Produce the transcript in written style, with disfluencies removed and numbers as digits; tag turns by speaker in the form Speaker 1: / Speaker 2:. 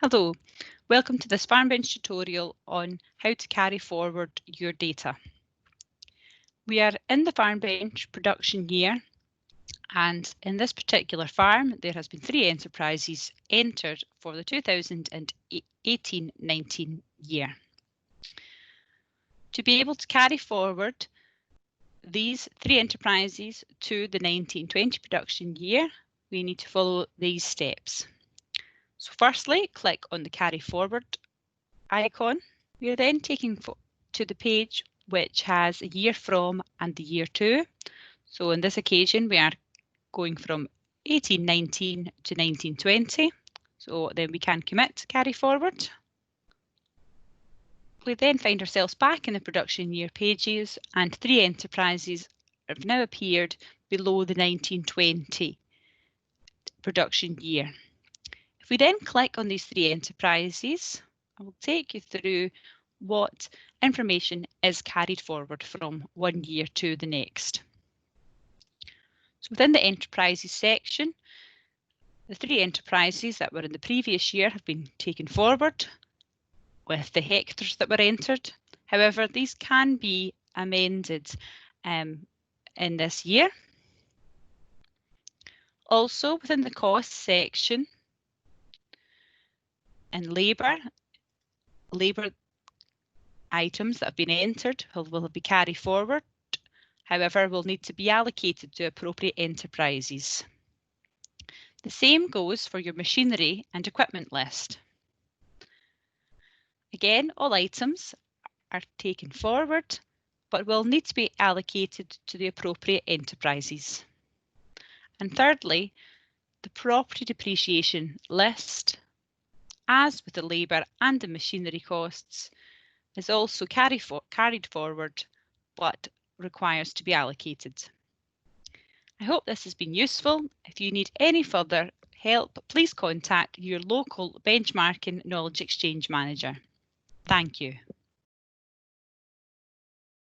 Speaker 1: Hello, welcome to this Farmbench tutorial on how to carry forward your data. We are in the Farmbench production year, and in this particular farm there has been 3 enterprises entered for the 2018-19 year. To be able to carry forward these 3 enterprises to the 1920 production year, we need to follow these steps. So firstly, click on the carry forward icon. We are then taken to the page which has a year from and the year to. So on this occasion, we are going from 1819 to 1920. So then we can commit to carry forward. We then find ourselves back in the production year pages, and 3 enterprises have now appeared below the 1920 production year. If we then click on these 3 enterprises, I will take you through what information is carried forward from one year to the next. So within the enterprises section, the 3 enterprises that were in the previous year have been taken forward with the hectares that were entered. However, these can be amended in this year. Also within the cost section, in labour items that have been entered will be carried forward, however will need to be allocated to appropriate enterprises. The same goes for your machinery and equipment list. Again, all items are taken forward, but will need to be allocated to the appropriate enterprises. And thirdly, the property depreciation list, as with the labour and the machinery costs, is also carried forward, but requires to be allocated. I hope this has been useful. If you need any further help, please contact your local benchmarking knowledge exchange manager. Thank you.